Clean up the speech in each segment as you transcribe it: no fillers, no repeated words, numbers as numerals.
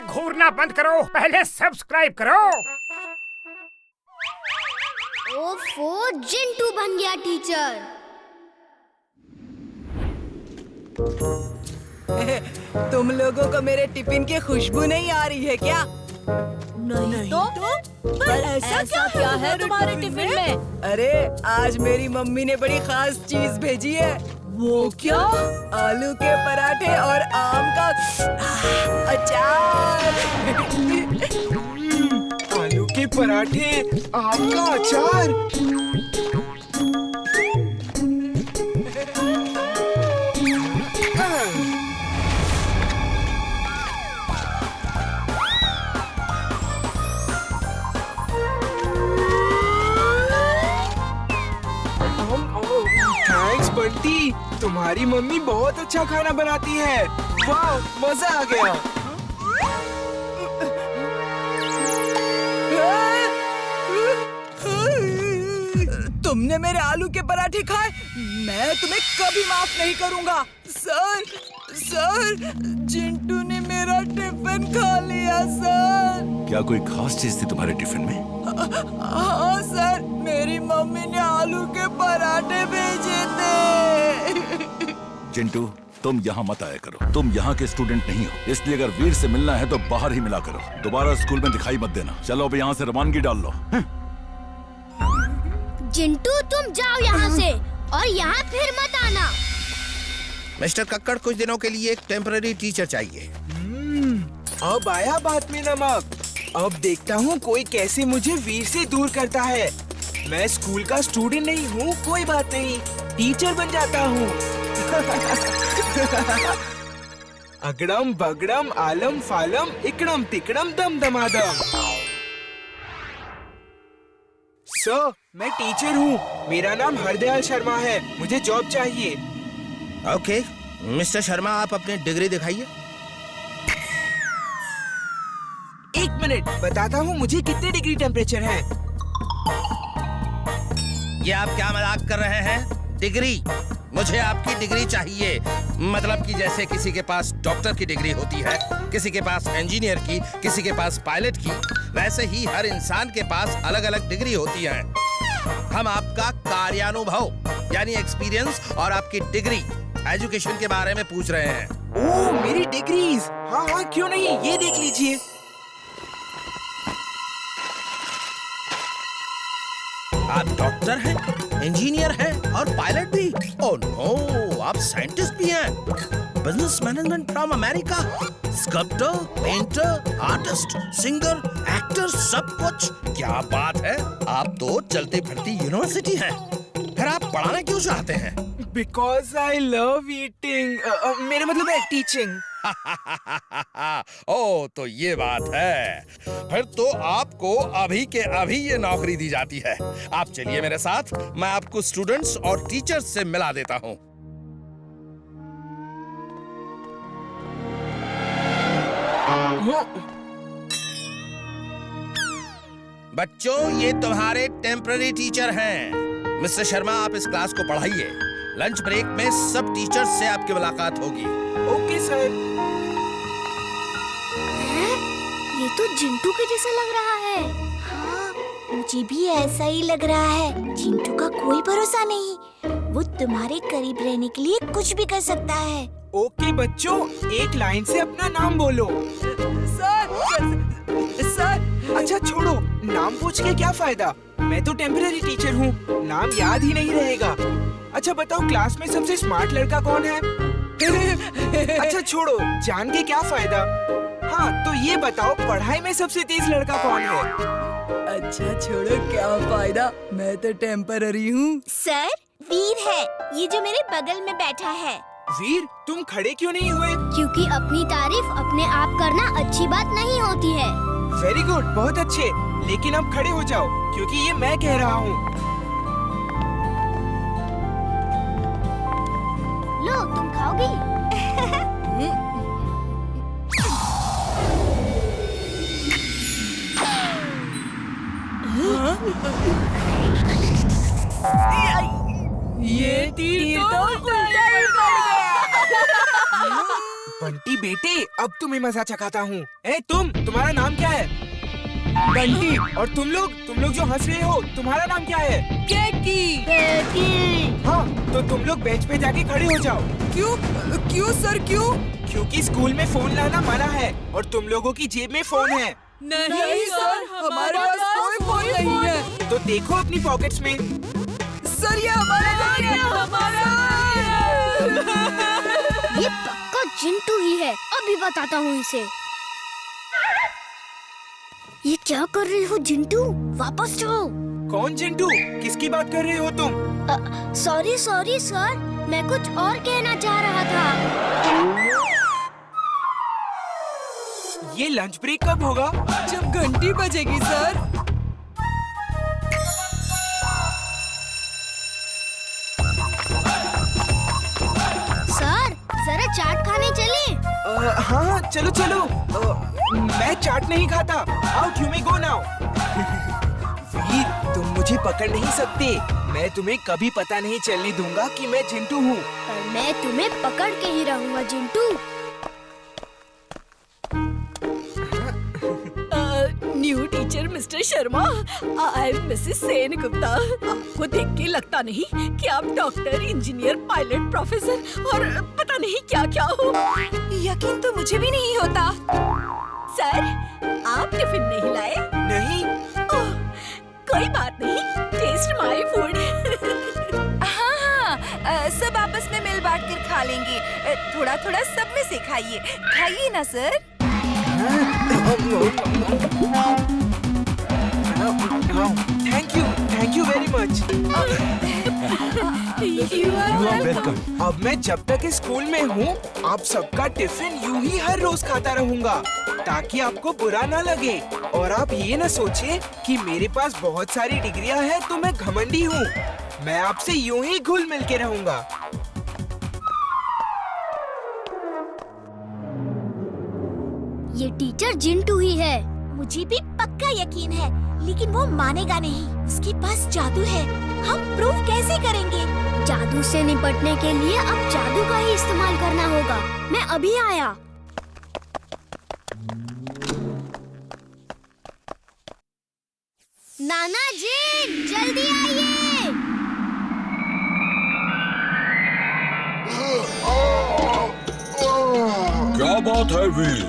घूरना बंद करो, पहले सब्सक्राइब करो। ओफो, जिंटू बन गया टीचर। तुम लोगों को मेरे टिफिन की खुशबू नहीं आ रही है क्या? नहीं तो? पर ऐसा क्या है तुम्हारे टिफिन में? अरे आज मेरी मम्मी ने बड़ी खास चीज भेजी है। वो क्या? आलू के पराठे और आम का अचार। आलू के पराठे, आम का अचार। थैंक्स बंटी, तुम्हारी मम्मी बहुत अच्छा खाना बनाती है। वाह, मजा आ गया। तुमने मेरे आलू के पराठे खाए, मैं तुम्हें कभी माफ नहीं करूंगा। सर, जिंटू ने मेरा टिफिन खा लिया सर। क्या कोई खास चीज थी तुम्हारे टिफिन में? हाँ सर, मेरी मम्मी ने आलू के पराठे भेजे थे। चिंटू, तुम यहाँ मत आया करो। तुम यहाँ के स्टूडेंट नहीं हो, इसलिए अगर वीर से मिलना है तो बाहर ही मिला करो। दोबारा स्कूल में दिखाई मत देना। चलो अब यहाँ से रवानगी डाल लो। जिंटू, तुम जाओ यहाँ से और यहाँ फिर मत आना। मिस्टर कक्कड़, कुछ दिनों के लिए एक टेम्पररी टीचर चाहिए। अब आया बात में नमक। अब देखता हूँ कोई कैसे मुझे वीर से दूर करता है। मैं स्कूल का स्टूडेंट नहीं हूँ, कोई बात नहीं, टीचर बन जाता हूँ। अगड़म बगड़म आलम फालम इकड़म तिकड़म दम दमादम। सर, मैं टीचर हूँ। मेरा नाम हरदयाल शर्मा है। मुझे जॉब चाहिए। ओके, मिस्टर शर्मा, आप अपनी डिग्री दिखाइए। 1 मिनट, बताता हूँ मुझे कितने डिग्री टेम्परेचर है। ये आप क्या मजाक कर रहे हैं? डिग्री? मुझे आपकी डिग्री चाहिए। मतलब कि जैसे किसी के पास डॉक्टर की डिग्री होती है, किसी के पास इंजीनियर की, किसी के पास पायलट की, वैसे ही हर इंसान के पास अलग अलग डिग्री होती है। हम आपका कार्यानुभव यानी एक्सपीरियंस और आपकी डिग्री एजुकेशन के बारे में पूछ रहे हैं। ओह, मेरी डिग्रीज। हाँ, क्यों नहीं, ये देख लीजिए। आप डॉक्टर हैं, इंजीनियर हैं और पायलट भी। ओह नो, आप साइंटिस्ट भी हैं। Business management from America. Sculptor, painter, artist, singer, actor, सब कुछ। क्या बात है, आप तो चलती फिरती यूनिवर्सिटी हैं। फिर आप पढ़ाना क्यों चाहते हैं? Because I love eating. मेरा मतलब है टीचिंग। ओ, तो ये बात है। फिर तो आपको अभी के अभी ये नौकरी दी जाती है। आप चलिए मेरे साथ, मैं आपको स्टूडेंट्स और टीचर्स से मिला देता हूँ। बच्चों, ये तुम्हारे टेम्पररी टीचर हैं। मिस्टर शर्मा, आप इस क्लास को पढ़ाइए। लंच ब्रेक में सब टीचर्स से आपकी मुलाकात होगी। Okay sir. ये तो जिंटू के जैसा लग रहा है। हाँ, मुझे भी ऐसा ही लग रहा है। जिंटू का कोई भरोसा नहीं, वो तुम्हारे करीब रहने के लिए कुछ भी कर सकता है। ओके बच्चों, एक लाइन से अपना नाम बोलो। सर। अच्छा छोड़ो, नाम पूछ के क्या फायदा, मैं तो टेम्पररी टीचर हूँ, नाम याद ही नहीं रहेगा। अच्छा बताओ, क्लास में सबसे स्मार्ट लड़का कौन है? अच्छा छोड़ो, जान के क्या फायदा। हाँ तो ये बताओ, पढ़ाई में सबसे तेज लड़का कौन है? अच्छा छोड़ो, क्या फायदा, मैं तो टेम्पररी हूँ। सर, वीर है, ये जो मेरे बगल में बैठा है। वीर, तुम खड़े क्यों नहीं हुए? क्योंकि अपनी तारीफ अपने आप करना अच्छी बात नहीं होती है। वेरी गुड, बहुत अच्छे, लेकिन अब खड़े हो जाओ क्योंकि ये मैं कह रहा हूँ। लो, तुम खाओगी? ये तीर तो उल्टा ही पड़ गया। बंटी बेटे, अब तुम्हें मजा चखाता हूँ। ए तुम्हारा नाम क्या है? बंटी। और तुम लोग जो हंस रहे हो, तुम्हारा नाम क्या है? केकी। हाँ, तो तुम लोग बेंच पे जाके खड़े हो जाओ। क्यों सर, क्यों? क्योंकि स्कूल में फोन लाना मना है और तुम लोगों की जेब में फोन है। नहीं सर, हमारे पास कोई फोन नहीं है। तो देखो अपनी पॉकेट्स में। सर ये हमारा ये पक्का चिंटू ही है। अभी बताता हूँ इसे। ये क्या कर रहे हो चिंटू? वापस जाओ। कौन चिंटू? किसकी बात कर रहे हो तुम? सॉरी सर, मैं कुछ और कहना चाह रहा था। ये लंच ब्रेक कब होगा? जब घंटी बजेगी सर। सर जरा चाट खाने चले। हाँ चलो। मैं चाट नहीं खाता। Out, you may go now. Veer, तुम मुझे पकड़ नहीं सकते। मैं तुम्हें कभी पता नहीं चलने दूंगा कि मैं चिंटू हूँ। पर मैं तुम्हें पकड़ के ही रहूंगा Chintu. New teacher mister Sharma, I am Mrs Sen Gupta. आपको देख के लगता नहीं कि आप डॉक्टर, इंजीनियर, पायलट, प्रोफेसर और पता नहीं क्या क्या हो। यकीन तो मुझे भी नहीं होता। सर, आप टिफिन नहीं लाए? नहीं। ओह, कोई बात नहीं, टेस्ट माय फूड। हाँ, सब आपस में मिल बांट कर खा लेंगे। थोड़ा थोड़ा सब में से खाइए। खाइए ना sir. Thank you very much. You are welcome. अब मैं जब तक इस स्कूल में हूँ, आप सबका टिफिन यूं ही हर रोज खाता रहूंगा, ताकि आपको बुरा ना लगे और आप ये न सोचे कि मेरे पास बहुत सारी डिग्रियां हैं तो मैं घमंडी हूँ। मैं आपसे यूं ही घुल मिल के रहूंगा। ये टीचर चिंटू ही है। मुझे भी पक्का यकीन है, लेकिन वो मानेगा नहीं। उसके पास जादू है। हम प्रूव कैसे करेंगे? जादू से निपटने के लिए अब जादू का ही इस्तेमाल करना होगा। मैं अभी आया। नाना जी जल्दी आइए। क्या बात है वीर?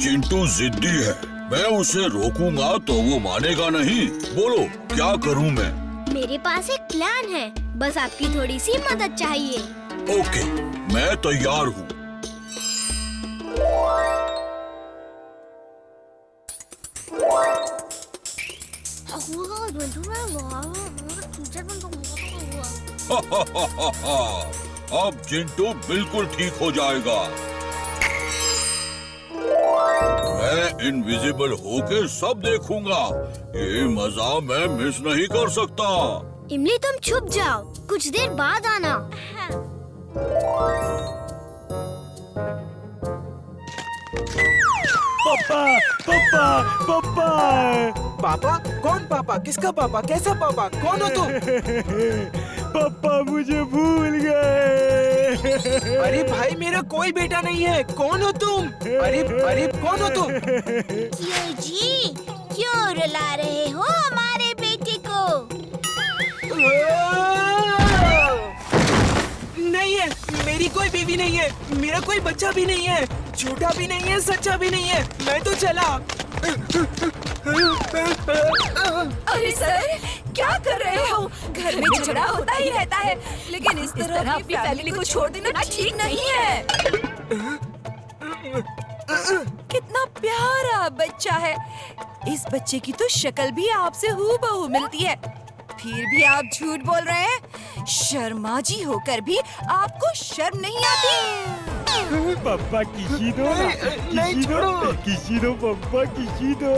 चिंटू जिद्दी है। मैं उसे रोकूंगा तो वो मानेगा नहीं। बोलो क्या करूं मैं? मेरे पास एक प्लान है, बस आपकी थोड़ी सी मदद चाहिए। ओके, मैं तैयार हूँ। अब चिंटू बिल्कुल ठीक हो जाएगा। मैं इनविजिबल होके सब देखूंगा। ये मजा मैं मिस नहीं कर सकता। इमली तुम छुप जाओ, कुछ देर बाद आना। पापा? कौन पापा? किसका पापा? कैसा पापा? कौन हो तुम? पापा मुझे भूल गए। अरे भाई, मेरा कोई बेटा नहीं है। कौन हो तुम? अरे कौन हो तुम? क्यों जी, क्यों रुला रहे हो हमारे बेटे को? नहीं है, मेरी कोई बेबी नहीं है। मेरा कोई बच्चा भी नहीं है। झूठा भी नहीं है, सच्चा भी नहीं है। मैं तो चला। अरे सर, क्या कर रहे हो? घर में झगड़ा होता ही रहता है, लेकिन इस तरह अपनी फैमिली को छोड़ देना ठीक नहीं है। कितना प्यारा बच्चा है। इस बच्चे की तो शक्ल भी आपसे हूबहू मिलती है, फिर भी आप झूठ बोल रहे हैं। शर्मा जी होकर भी आपको शर्म नहीं आती? पापा किसी दो ना, नहीं, छोड़ो। किसी दो पापा, किसी दो।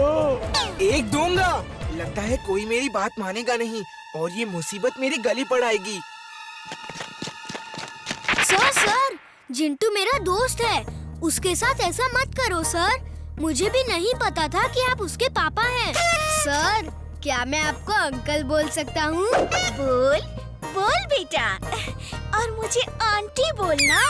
एक दूंगा। लगता है कोई मेरी बात मानेगा नहीं और ये मुसीबत मेरे गले पड़ आएगी। सर, जिंटू मेरा दोस्त है, उसके साथ ऐसा मत करो सर। मुझे भी नहीं पता था कि आप उसके पापा हैं। सर, क्या मैं आपको अंकल बोल सकता हूँ? बोल बेटा। और मुझे आंटी बोलना।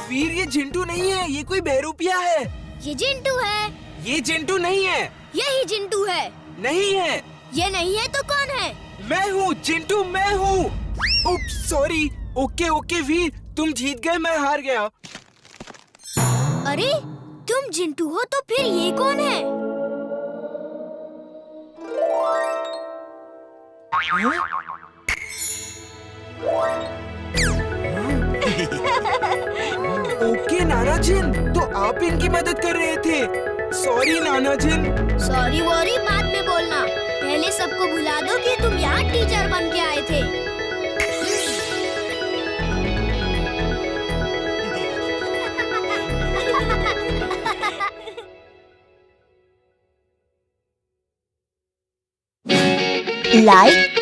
वीर, ये जिंटू नहीं है, ये कोई बहरूपिया है। ये जिंटू है। ये जिंटू नहीं है। यही जिंटू है। नहीं है। ये नहीं है तो कौन है? मैं हूँ जिंटू, मैं हूँ। उप्स, सॉरी। ओके ओके वीर, तुम जीत गए, मैं हार गया। अरे तुम जिंटू हो तो फिर ये कौन है? ओके नाना जिन, तो आप इनकी मदद कर रहे थे। सॉरी नाना जिन। सॉरी वॉरी बाद में बोलना, पहले सबको भुला दो कि तुम यहाँ टीचर बन के आए थे। लाइक